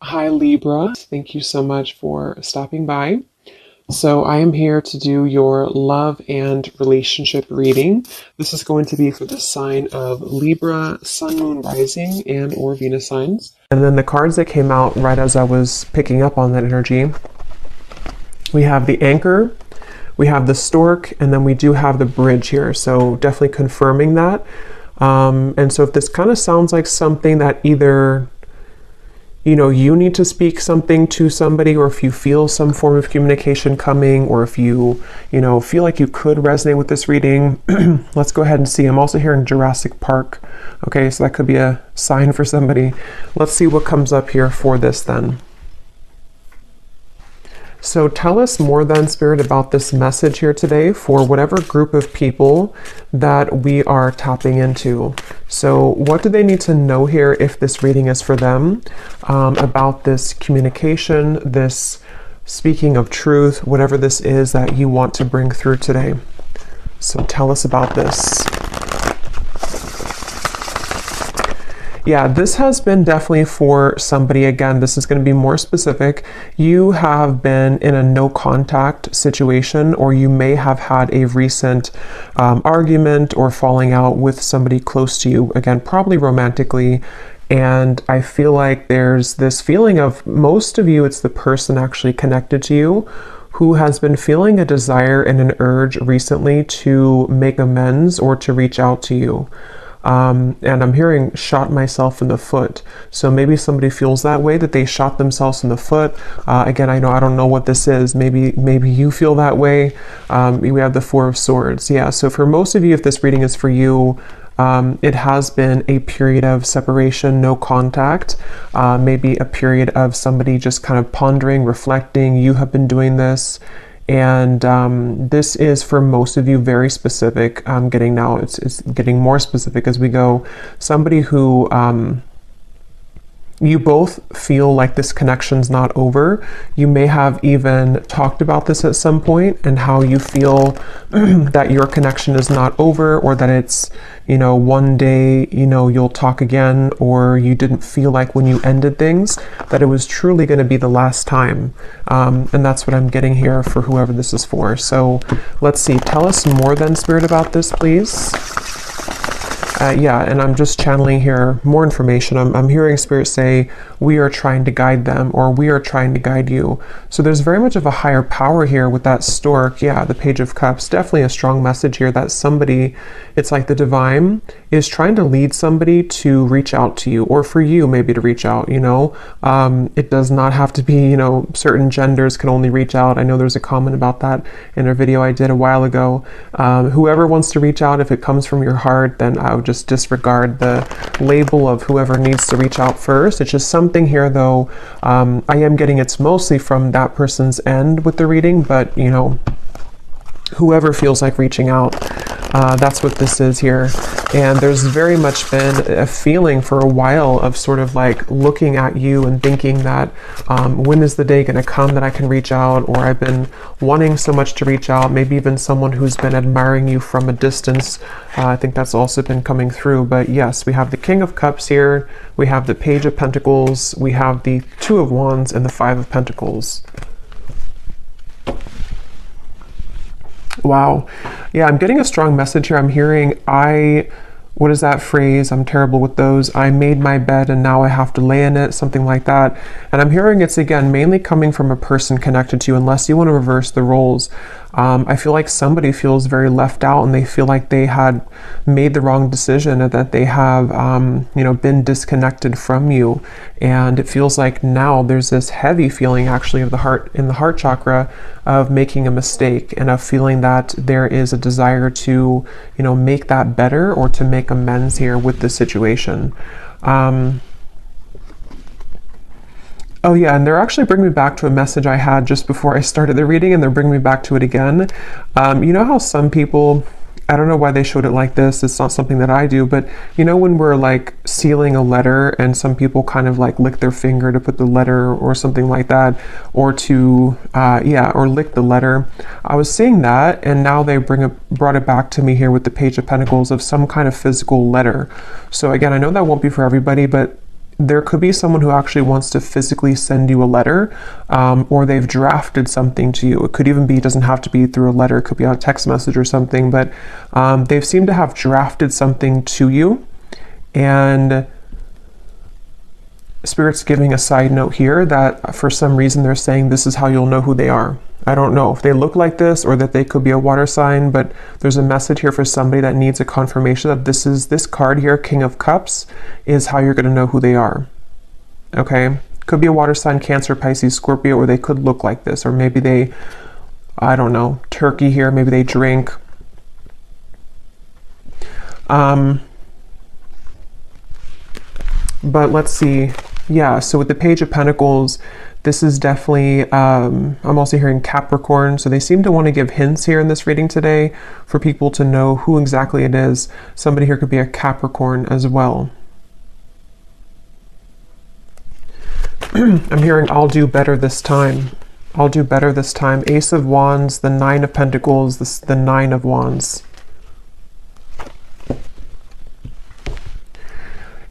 Hi Libra, thank you so much for stopping by. So I am here to do your love and relationship reading. This is going to be for the sign of Libra, Sun, Moon, Rising, and or Venus signs. And then the cards that came out right as I was picking up on that energy, we have the Anchor, we have the Stork, and then we do have the Bridge here. So definitely confirming that. And so if this kind of sounds like something that either you need to speak something to somebody, or if you feel some form of communication coming, or if you feel like you could resonate with this reading, let's go ahead and see. I'm also hearing Jurassic Park. Okay, so that could be a sign for somebody. Let's see what comes up here for this then. So tell us more then, Spirit, about this message here today for whatever group of people that we are tapping into. So what do they need to know here if this reading is for them, about this communication, this speaking of truth, whatever this is that you want to bring through today. So tell us about this. Yeah, this has been definitely for somebody. Again, this is going to be more specific. You have been in a no contact situation, or you may have had a recent argument or falling out with somebody close to you. Again, probably romantically. And I feel like there's this feeling of, most of you, it's the person actually connected to you who has been feeling a desire and an urge recently to make amends or to reach out to you. And I'm hearing shot myself in the foot. So maybe somebody feels that way, that they shot themselves in the foot. Again, I don't know what this is. Maybe you feel that way. We have the Four of Swords. Yeah. So for most of you, if this reading is for you, it has been a period of separation, no contact, maybe a period of somebody just kind of pondering, reflecting. You have been doing this. And this is for most of you very specific. I'm getting now, it's getting more specific as we go. Somebody who you both feel like this connection's not over. You may have even talked about this at some point, and how you feel that your connection is not over, or that it's, one day, you'll talk again, or you didn't feel like when you ended things that it was truly going to be the last time. And that's what I'm getting here for whoever this is for. So let's see. Tell us more then, Spirit, about this, please. Yeah, and I'm just channeling here more information. I'm hearing Spirit say, we are trying to guide them, or we are trying to guide you. So there's very much of a higher power here with that Stork. Yeah, the Page of Cups, definitely a strong message here that somebody, it's like the divine is trying to lead somebody to reach out to you, or for you maybe to reach out, It does not have to be, certain genders can only reach out. I know there's a comment about that in a video I did a while ago. Whoever wants to reach out, if it comes from your heart, then I would just disregard the label of whoever needs to reach out first. It's just something here, though. I am getting it's mostly from that person's end with the reading, but whoever feels like reaching out, that's what this is here. And there's very much been a feeling for a while of sort of like looking at you and thinking that when is the day going to come that I can reach out, or I've been wanting so much to reach out. Maybe even someone who's been admiring you from a distance. I think that's also been coming through. But yes, we have the King of Cups here, we have the Page of Pentacles, we have the Two of Wands, and the Five of Pentacles. Wow. Yeah, I'm getting a strong message here. I'm hearing, what is that phrase? I'm terrible with those. I made my bed and now I have to lay in it, something like that. And I'm hearing it's, again, mainly coming from a person connected to you, unless you want to reverse the roles. I feel like somebody feels very left out, and they feel like they had made the wrong decision, and that they have, been disconnected from you. And it feels like now there's this heavy feeling actually of the heart, in the heart chakra, of making a mistake, and of feeling that there is a desire to, make that better, or to make amends here with the situation. Oh yeah, and they're actually bringing me back to a message I had just before I started the reading, and they're bringing me back to it again. You know how some people, I don't know why they showed it like this. It's not something that I do, but when we're like sealing a letter, and some people kind of like lick their finger to put the letter or something like that, or to, or lick the letter. I was seeing that, and now they brought it back to me here with the Page of Pentacles, of some kind of physical letter. So again, I know that won't be for everybody, but there could be someone who actually wants to physically send you a letter, or they've drafted something to you. It could even be, it doesn't have to be through a letter, it could be on a text message or something, but they've seemed to have drafted something to you. And Spirit's giving a side note here that for some reason they're saying this is how you'll know who they are. I don't know if they look like this or that they could be a water sign, but there's a message here for somebody that needs a confirmation that this card here, King of Cups, is how you're going to know who they are. Okay? Could be a water sign, Cancer, Pisces, Scorpio, or they could look like this, or maybe they, I don't know, Turkey here, maybe they drink. But let's see. Yeah, so with the Page of Pentacles, this is definitely, I'm also hearing Capricorn, so they seem to want to give hints here in this reading today for people to know who exactly it is. Somebody here could be a Capricorn as well. I'm hearing, I'll do better this time. I'll do better this time. Ace of Wands, the Nine of Pentacles, the Nine of Wands.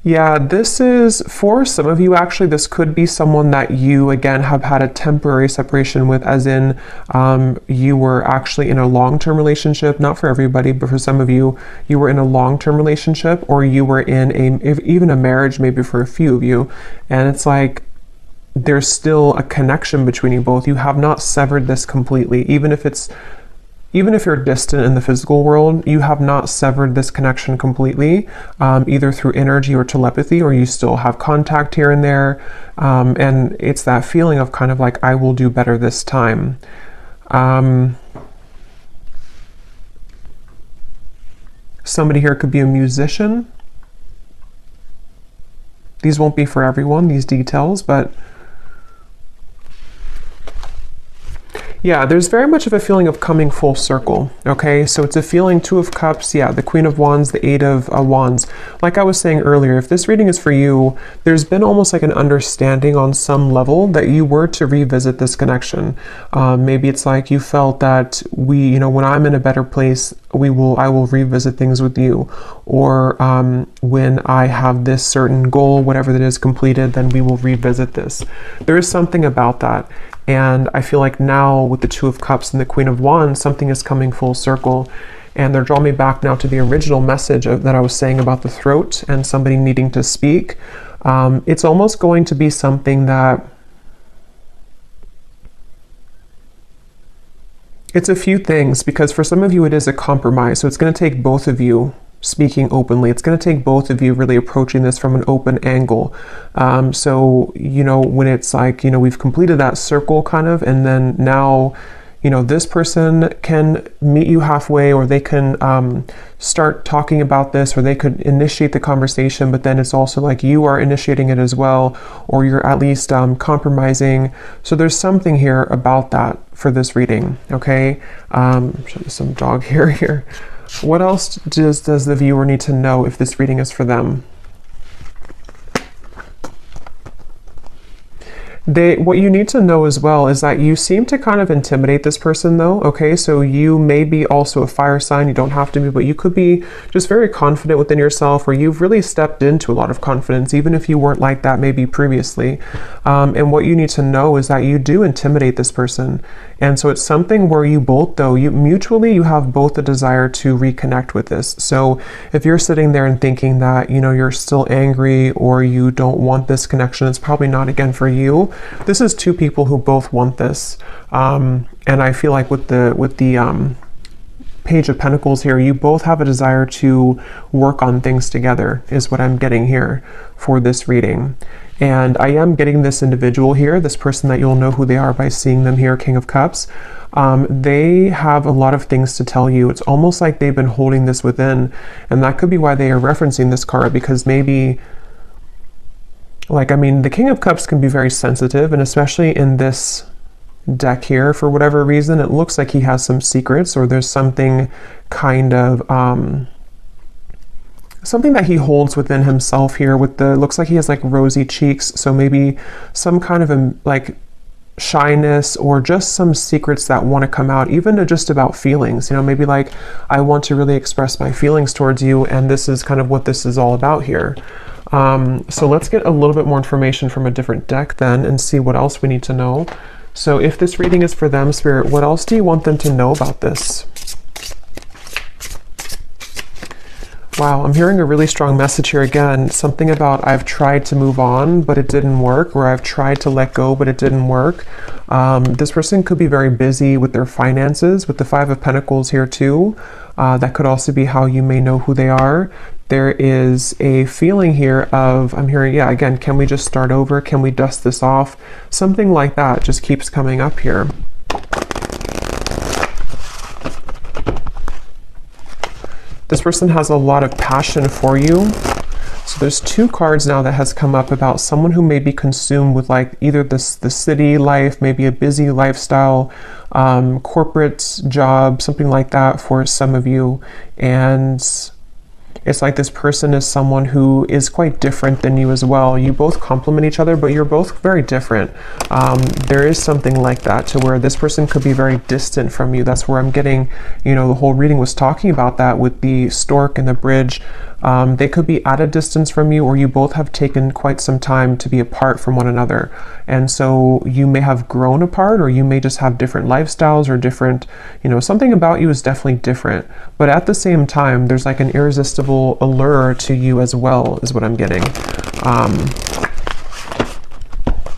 Yeah, this is, for some of you, actually, this could be someone that you, again, have had a temporary separation with, as in you were actually in a long-term relationship. Not for everybody, but for some of you, you were in a long-term relationship, or you were in even a marriage, maybe for a few of you. And it's like, there's still a connection between you both. You have not severed this completely. Even if you're distant in the physical world, you have not severed this connection completely, either through energy or telepathy, or you still have contact here and there. And it's that feeling of kind of like, I will do better this time. Somebody here could be a musician. These won't be for everyone, these details, but yeah, there's very much of a feeling of coming full circle, okay? So it's a feeling, Two of Cups, yeah, the Queen of Wands, the Eight of Wands. Like I was saying earlier, if this reading is for you, there's been almost like an understanding on some level that you were to revisit this connection. Maybe it's like you felt that when I'm in a better place, I will revisit things with you. Or when I have this certain goal, whatever that is completed, then we will revisit this. There is something about that. And I feel like now with the Two of Cups and the Queen of Wands, something is coming full circle. And they're drawing me back now to the original message that I was saying about the throat and somebody needing to speak. It's almost going to be something that, it's a few things, because for some of you it is a compromise. So it's going to take both of you speaking openly. It's going to take both of you really approaching this from an open angle. So, when it's like, we've completed that circle kind of, and then now, this person can meet you halfway, or they can start talking about this, or they could initiate the conversation, but then it's also like you are initiating it as well, or you're at least compromising. So there's something here about that for this reading, okay? Show you some dog hair here. What else does the viewer need to know if this reading is for them? What you need to know as well is that you seem to kind of intimidate this person though, okay? So you may be also a fire sign, you don't have to be, but you could be just very confident within yourself, or you've really stepped into a lot of confidence, even if you weren't like that maybe previously. And what you need to know is that you do intimidate this person. And so it's something where you both though, you have both a desire to reconnect with this. So if you're sitting there and thinking that, you're still angry, or you don't want this connection, it's probably not again for you. This is two people who both want this. And I feel like with the Page of Pentacles here, you both have a desire to work on things together, is what I'm getting here for this reading. And I am getting this individual here, this person that you'll know who they are by seeing them here, King of Cups. They have a lot of things to tell you. It's almost like they've been holding this within, and that could be why they are referencing this card, because maybe, the King of Cups can be very sensitive, and especially in this deck here, for whatever reason, it looks like he has some secrets, or there's something kind of, something that he holds within himself here looks like he has like rosy cheeks. So maybe some kind of shyness, or just some secrets that want to come out, even just about feelings, maybe like, I want to really express my feelings towards you, and this is kind of what this is all about here. So let's get a little bit more information from a different deck then and see what else we need to know. So if this reading is for them, Spirit, what else do you want them to know about this? Wow, I'm hearing a really strong message here again. Something about I've tried to move on, but it didn't work, or I've tried to let go, but it didn't work. This person could be very busy with their finances, with the Five of Pentacles here too. That could also be how you may know who they are. There is a feeling here of, I'm hearing, yeah, again, can we just start over? Can we dust this off? Something like that just keeps coming up here. This person has a lot of passion for you. So there's two cards now that has come up about someone who may be consumed with like either the city life, maybe a busy lifestyle, corporate job, something like that for some of you. And it's like this person is someone who is quite different than you as well. You both complement each other, but you're both very different. There is something like that to where this person could be very distant from you. That's where I'm getting, you know, the whole reading was talking about that with the stork and the bridge. They could be at a distance from you, or you both have taken quite some time to be apart from one another. And so you may have grown apart, or you may just have different lifestyles or different, you know, something about you is definitely different. But at the same time, there's like an irresistible allure to you as well, is what I'm getting.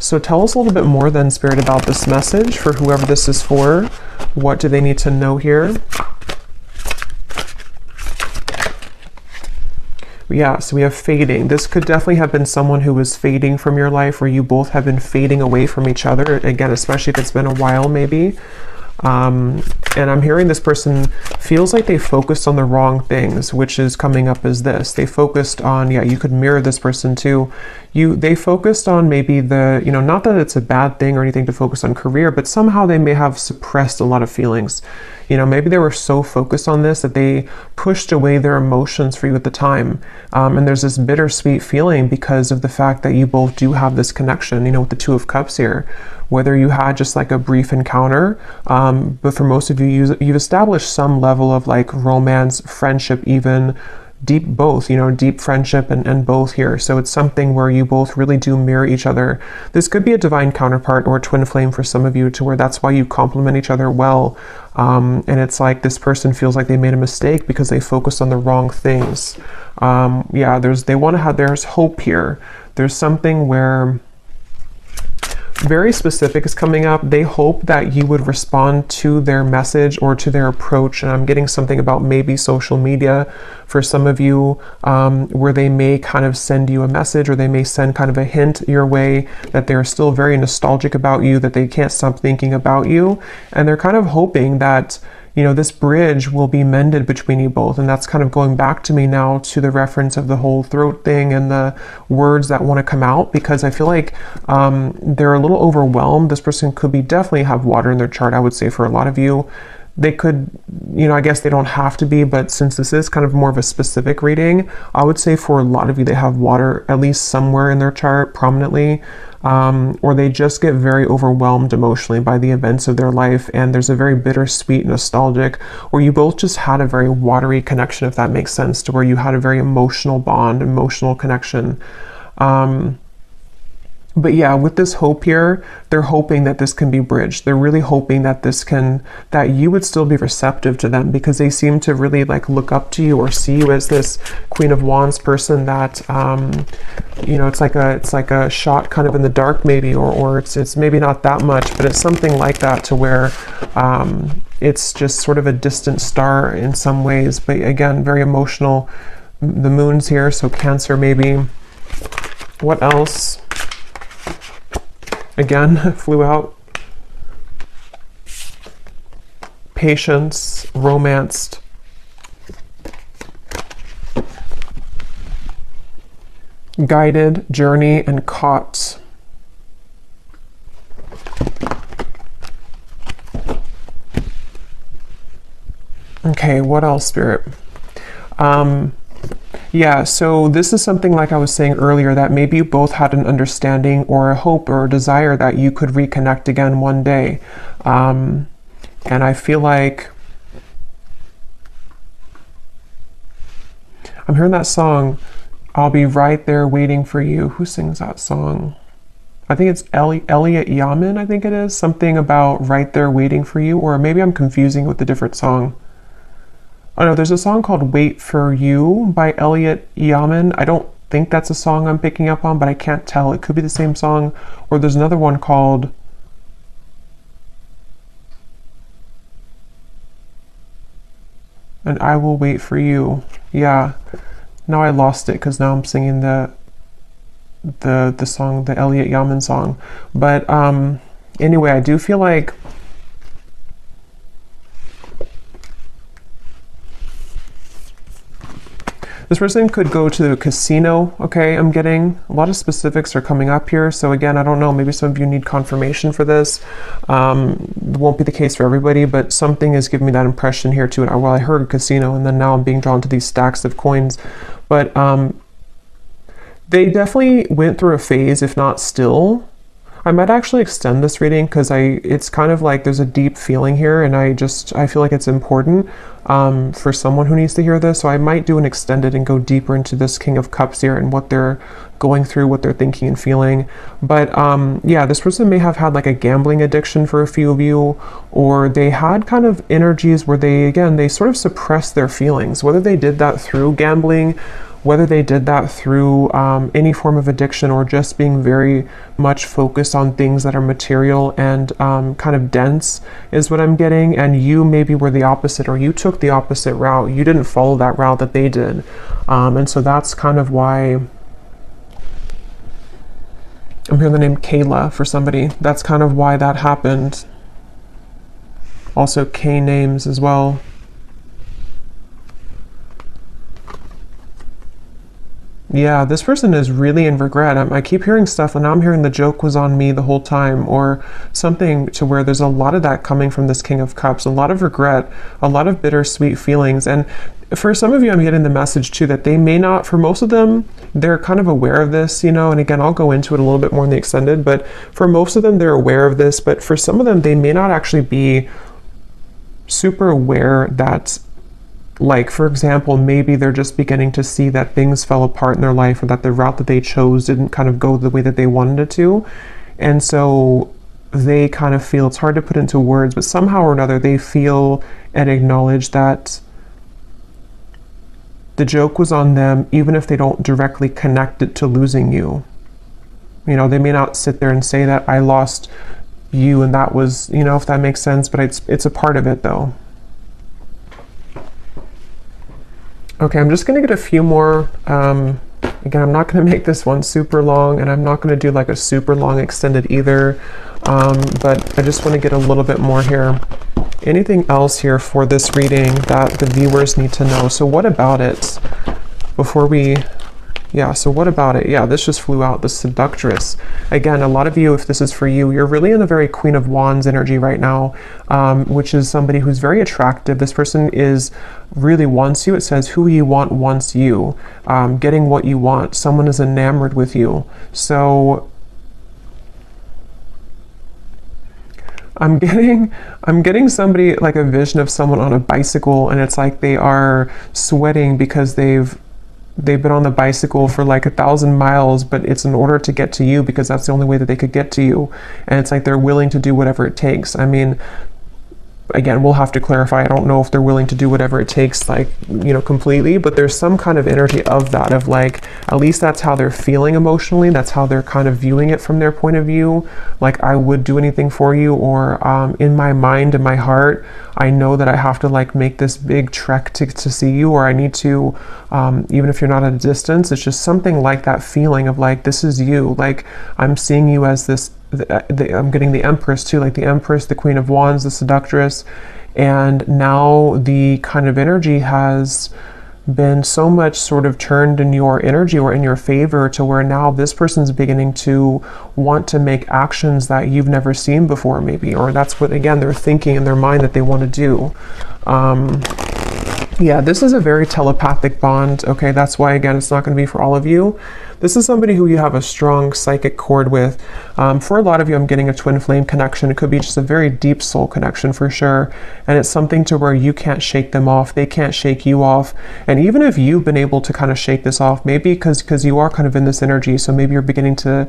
So tell us a little bit more then, Spirit, about this message for whoever this is for. What do they need to know here? Yeah, so we have fading. This could definitely have been someone who was fading from your life, or you both have been fading away from each other. Again, especially if it's been a while, maybe. And I'm hearing this person feels like they focused on the wrong things, which is coming up as this. They focused on, yeah, you could mirror this person too. They focused on maybe the, you know, not that it's a bad thing or anything to focus on career, but somehow they may have suppressed a lot of feelings. You know, maybe they were so focused on this that they pushed away their emotions for you at the time. And there's this bittersweet feeling because of the fact that you both do have this connection, you know, with the Two of Cups here. Whether you had just like a brief encounter, but for most of you, you've established some level of like romance, friendship, even deep both, you know, deep friendship and both here. So it's something where you both really do mirror each other. This could be a divine counterpart or a twin flame for some of you, to where that's why you complement each other well. And it's like this person feels like they made a mistake because they focused on the wrong things. Yeah, there's hope here. There's something where very specific is coming up. They hope that you would respond to their message or to their approach. And I'm getting something about maybe social media for some of you, where they may kind of send you a message, or they may send kind of a hint your way that they're still very nostalgic about you, that they can't stop thinking about you. And they're kind of hoping that, you know, this bridge will be mended between you both. And that's kind of going back to me now to the reference of the whole throat thing and the words that want to come out, because I feel like they're a little overwhelmed. This person could be definitely have water in their chart, I would say, for a lot of you. They could, you know, I guess they don't have to be, but since this is kind of more of a specific reading, I would say for a lot of you, they have water at least somewhere in their chart prominently. Or they just get very overwhelmed emotionally by the events of their life, and there's a very bittersweet, nostalgic, or you both just had a very watery connection, if that makes sense, to where you had a very emotional bond, emotional connection. But yeah, with this hope here, they're hoping that this can be bridged. They're really hoping that that you would still be receptive to them, because they seem to really like look up to you or see you as this Queen of Wands person that, you know, it's like a shot kind of in the dark maybe, or it's maybe not that much, but it's something like that, to where it's just sort of a distant star in some ways. But again, very emotional. The moon's here, so Cancer maybe. What else? Again, flew out. Patience, romanced. Guided, journey, and caught. Okay, what else, Spirit? Yeah, so this is something like I was saying earlier, that maybe you both had an understanding or a hope or a desire that you could reconnect again one day. And I feel like I'm hearing that song, I'll be right there waiting for you. Who sings that song? I think it's Elliot Yamin, I think it is. Something about right there waiting for you, or maybe I'm confusing with a different song. Oh no, there's a song called Wait for You by Elliot Yamin. I don't think that's a song I'm picking up on, but I can't tell. It could be the same song. Or there's another one called And I Will Wait for You. Yeah. Now I lost it because now I'm singing the song, the Elliot Yamin song. But anyway, I do feel like this person could go to the casino, okay? I'm getting a lot of specifics are coming up here. So again, I don't know, maybe some of you need confirmation for this. It won't be the case for everybody, but something is giving me that impression here too. Well, I heard casino, and then now I'm being drawn to these stacks of coins. But they definitely went through a phase, if not still. I might actually extend this reading because it's kind of like there's a deep feeling here, and I feel like it's important for someone who needs to hear this. So I might do an extended and go deeper into this King of Cups here and what they're going through, what they're thinking and feeling. But yeah, this person may have had like a gambling addiction for a few of you, or they had kind of energies where they sort of suppressed their feelings, whether they did that through gambling, whether they did that through any form of addiction, or just being very much focused on things that are material and kind of dense is what I'm getting. And you maybe were the opposite, or you took the opposite route. You didn't follow that route that they did. And so that's kind of why I'm hearing the name Kayla for somebody. That's kind of why that happened. Also K names as well. Yeah, this person is really in regret. I keep hearing stuff, and now I'm hearing the joke was on me the whole time, or something to where there's a lot of that coming from this King of Cups, a lot of regret, a lot of bittersweet feelings. And for some of you, I'm getting the message too that they may not, for most of them, they're kind of aware of this, you know, and again, I'll go into it a little bit more in the extended, but for most of them, they're aware of this, but for some of them, they may not actually be super aware that, like, for example, maybe they're just beginning to see that things fell apart in their life, or that the route that they chose didn't kind of go the way that they wanted it to. And so they kind of feel, it's hard to put into words, but somehow or another, they feel and acknowledge that the joke was on them, even if they don't directly connect it to losing you. You know, they may not sit there and say that I lost you and that was, you know, if that makes sense, but it's a part of it though. Okay, I'm just going to get a few more. Again, I'm not going to make this one super long, and I'm not going to do like a super long extended either, but I just want to get a little bit more here. Anything else here for this reading that the viewers need to know? So what about it before we... Yeah, so what about it? Yeah, this just flew out, the Seductress. Again, a lot of you, if this is for you, you're really in a very Queen of Wands energy right now, which is somebody who's very attractive. This person really wants you. It says who you want wants you, getting what you want. Someone is enamored with you. So I'm getting somebody, like a vision of someone on a bicycle, and it's like they are sweating because they've been on the bicycle for like 1,000 miles, but it's in order to get to you because that's the only way that they could get to you. And it's like they're willing to do whatever it takes. I mean, again, we'll have to clarify. I don't know if they're willing to do whatever it takes, like, you know, completely, but there's some kind of energy of that, of like, at least that's how they're feeling emotionally. That's how they're kind of viewing it from their point of view. Like, I would do anything for you, or in my mind, in my heart, I know that I have to like make this big trek to see you, or I need to, even if you're not at a distance, it's just something like that feeling of like, this is you. Like, I'm seeing you as this, I'm getting the Empress too, like the Empress, the Queen of Wands, the Seductress. And now the kind of energy has been so much sort of turned in your energy or in your favor, to where now this person's beginning to want to make actions that you've never seen before, maybe, or that's what, again, they're thinking in their mind that they want to do. Yeah, this is a very telepathic bond. Okay, that's why, again, it's not going to be for all of you. this is somebody who you have a strong psychic cord with. For a lot of you, I'm getting a twin flame connection. It could be just a very deep soul connection for sure. And it's something to where you can't shake them off. They can't shake you off. And even if you've been able to kind of shake this off, maybe because you are kind of in this energy, so maybe you're beginning to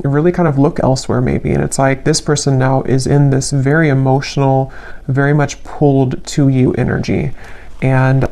really kind of look elsewhere maybe. And it's like this person now is in this very emotional, very much pulled to you energy. And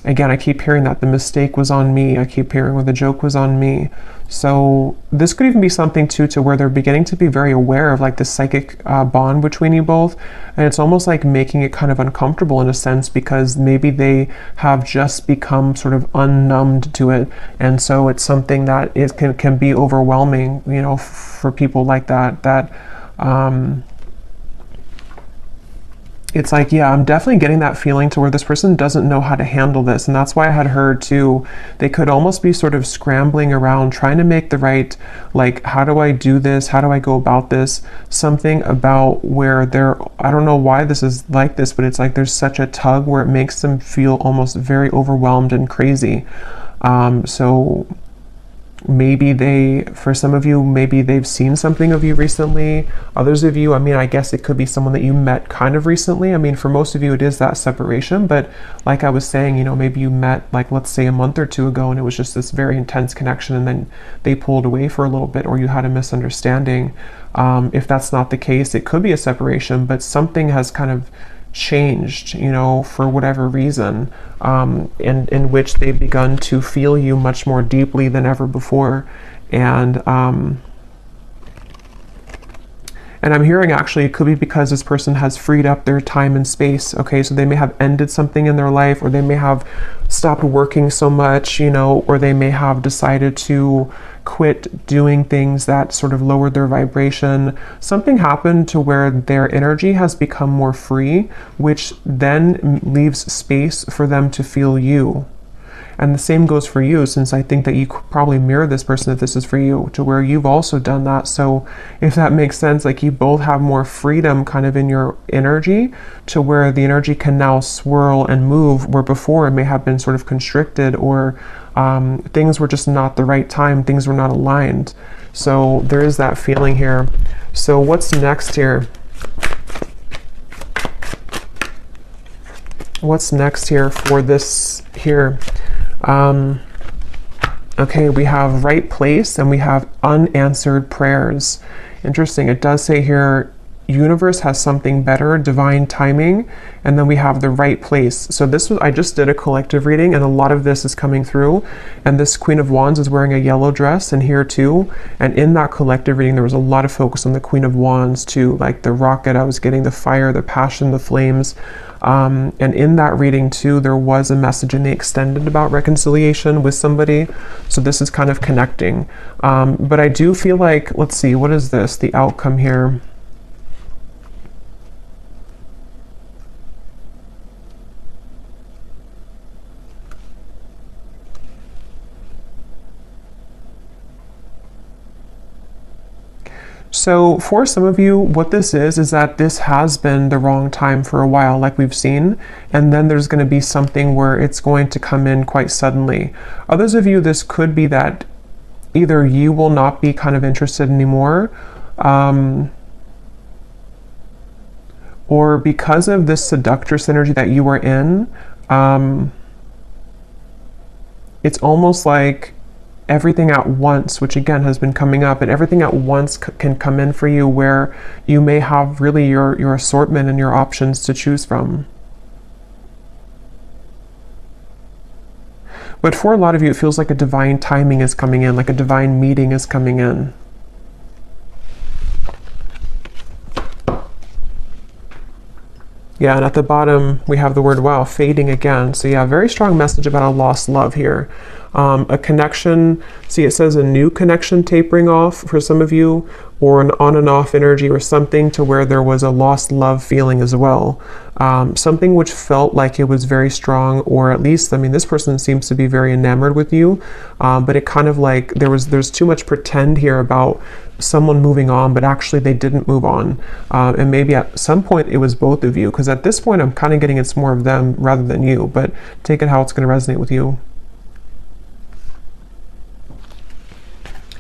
again, I keep hearing that the mistake was on me. I keep hearing where the joke was on me. So this could even be something too, to where they're beginning to be very aware of like the psychic bond between you both. And it's almost like making it kind of uncomfortable in a sense, because maybe they have just become sort of unnumbed to it. And so it's something that it can be overwhelming, you know, for people like that, it's like, yeah, I'm definitely getting that feeling to where this person doesn't know how to handle this. And that's why I had heard too, they could almost be sort of scrambling around trying to make the right, like, how do I do this? How do I go about this? Something about where I don't know why this is like this, but it's like there's such a tug where it makes them feel almost very overwhelmed and crazy. So maybe for some of you, maybe they've seen something of you recently. Others of you, I mean, I guess it could be someone that you met kind of recently. I mean, for most of you, it is that separation. But like I was saying, you know, maybe you met, like, let's say a month or two ago, and it was just this very intense connection, and then they pulled away for a little bit, or you had a misunderstanding. If that's not the case, it could be a separation, but something has kind of changed, you know, for whatever reason, in which they've begun to feel you much more deeply than ever before. And I'm hearing actually it could be because this person has freed up their time and space. Okay, so they may have ended something in their life, or they may have stopped working so much, you know, or they may have decided to quit doing things that sort of lowered their vibration. Something happened to where their energy has become more free, which then leaves space for them to feel you. And the same goes for you, since I think that you could probably mirror this person if this is for you, to where you've also done that. So if that makes sense, like you both have more freedom kind of in your energy, to where the energy can now swirl and move, where before it may have been sort of constricted, or things were just not the right time, things were not aligned. So there is that feeling here. So what's next here? What's next here for this here? Okay, we have right place and we have unanswered prayers. Interesting. It does say here, universe has something better, divine timing, and then we have the right place. So I just did a collective reading, and a lot of this is coming through, and this Queen of Wands is wearing a yellow dress, and here too, and in that collective reading there was a lot of focus on the Queen of Wands too, like the rocket I was getting, the fire, the passion, the flames. And in that reading too, there was a message in the extended about reconciliation with somebody. So this is kind of connecting. But I do feel like, let's see, what is this? The outcome here. So for some of you, what this is that this has been the wrong time for a while, like we've seen, and then there's going to be something where it's going to come in quite suddenly. Others of you, this could be that either you will not be kind of interested anymore, or because of this seductress energy that you are in, it's almost like everything at once, which again has been coming up, and everything at once can come in for you, where you may have really your assortment and your options to choose from. But for a lot of you, it feels like a divine timing is coming in, like a divine meeting is coming in. Yeah, and at the bottom, we have the word, wow, fading again. So yeah, very strong message about a lost love here. A connection, see it says a new connection tapering off for some of you, or an on and off energy, or something to where there was a lost love feeling as well. Something which felt like it was very strong, or at least, I mean, this person seems to be very enamored with you, but it kind of like, there's too much pretend here about someone moving on, but actually they didn't move on. And maybe at some point it was both of you, because at this point I'm kind of getting it's more of them rather than you, but take it how it's going to resonate with you.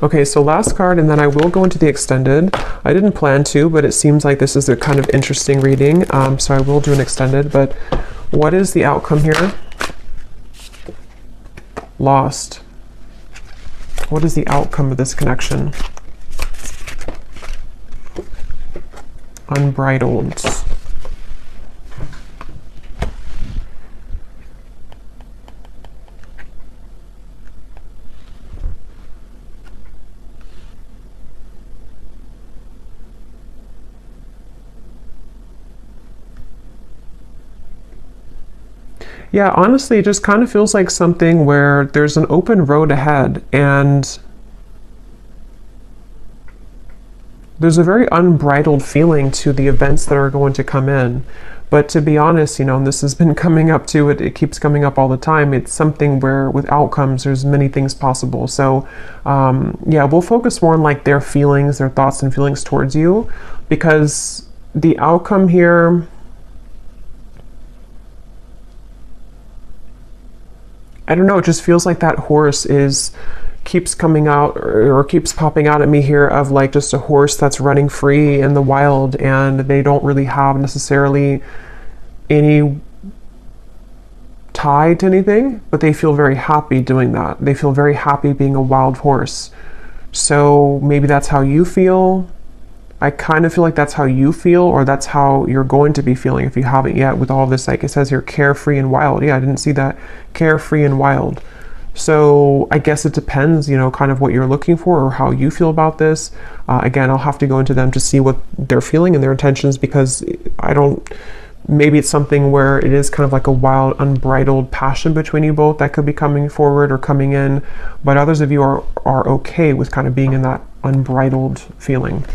Okay, so last card, and then I will go into the extended. I didn't plan to, but it seems like this is a kind of interesting reading, so I will do an extended. But what is the outcome here? Lost. What is the outcome of this connection? Unbridled. Yeah, honestly, it just kind of feels like something where there's an open road ahead and there's a very unbridled feeling to the events that are going to come in. But to be honest, you know, and this has been coming up to it, it keeps coming up all the time. It's something where with outcomes, there's many things possible. So yeah, we'll focus more on like their feelings, their thoughts and feelings towards you, because the outcome here, I don't know, it just feels like that horse keeps coming out or keeps popping out at me here of like just a horse that's running free in the wild, and they don't really have necessarily any tie to anything, but they feel very happy doing that. They feel very happy being a wild horse. So maybe that's how you feel. I kind of feel like that's how you feel, or that's how you're going to be feeling if you haven't yet with all of this. Like it says here, carefree and wild. Yeah, I didn't see that. Carefree and wild. So I guess it depends, you know, kind of what you're looking for or how you feel about this. Again, I'll have to go into them to see what they're feeling and their intentions, because maybe it's something where it is kind of like a wild, unbridled passion between you both that could be coming forward or coming in. But others of you are okay with kind of being in that unbridled feeling.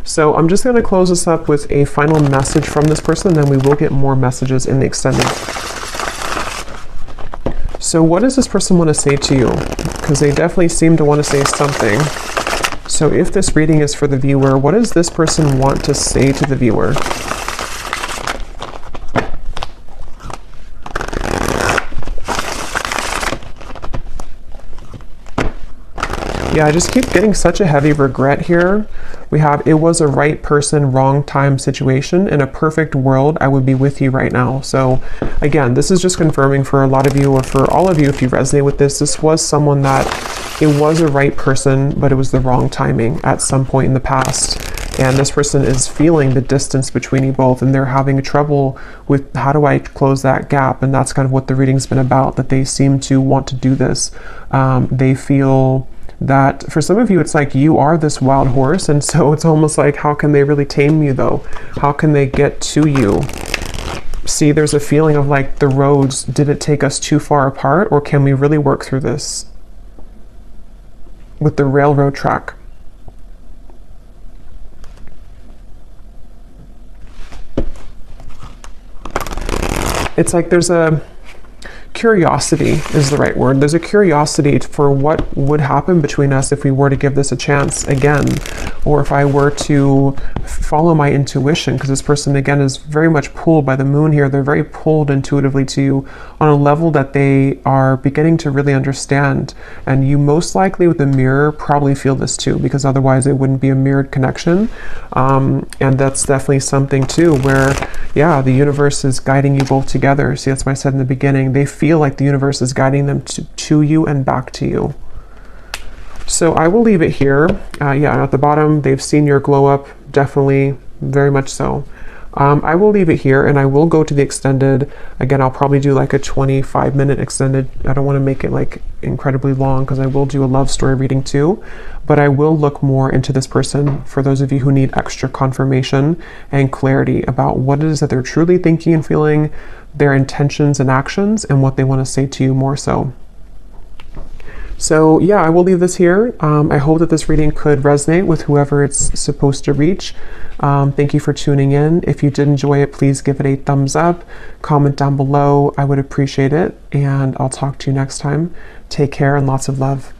So I'm just going to close this up with a final message from this person, and then we will get more messages in the extended. So what does this person want to say to you? Because they definitely seem to want to say something. So if this reading is for the viewer, what does this person want to say to the viewer? Yeah, I just keep getting such a heavy regret here. We have, it was a right person, wrong time situation. In a perfect world, I would be with you right now. So again, this is just confirming for a lot of you, or for all of you, if you resonate with this, this was someone that it was a right person, but it was the wrong timing at some point in the past. And this person is feeling the distance between you both, and they're having trouble with how do I close that gap. And that's kind of what the reading's been about, that they seem to want to do this. They feel that for some of you, it's like you are this wild horse, and so it's almost like, how can they really tame you though? How can they get to you? See, there's a feeling of like the roads, did it take us too far apart, or can we really work through this with the railroad track? It's like there's a curiosity is the right word. There's a curiosity for what would happen between us if we were to give this a chance again, or if I were to follow my intuition, because this person again is very much pulled by the moon here. They're very pulled intuitively to you on a level that they are beginning to really understand. And you most likely with the mirror probably feel this too, because otherwise it wouldn't be a mirrored connection. And that's definitely something too where, yeah, the universe is guiding you both together. See, that's why I said in the beginning, they feel like the universe is guiding them to you and back to you. So I will leave it here. Yeah, at the bottom, they've seen your glow up, definitely, very much so. I will leave it here, and I will go to the extended. Again, I'll probably do like a 25-minute extended. I don't want to make it like incredibly long, because I will do a love story reading too, but I will look more into this person for those of you who need extra confirmation and clarity about what it is that they're truly thinking and feeling, their intentions and actions, and what they want to say to you more so. So yeah, I will leave this here. I hope that this reading could resonate with whoever it's supposed to reach. Thank you for tuning in. If you did enjoy it, please give it a thumbs up, comment down below. I would appreciate it, and I'll talk to you next time. Take care and lots of love.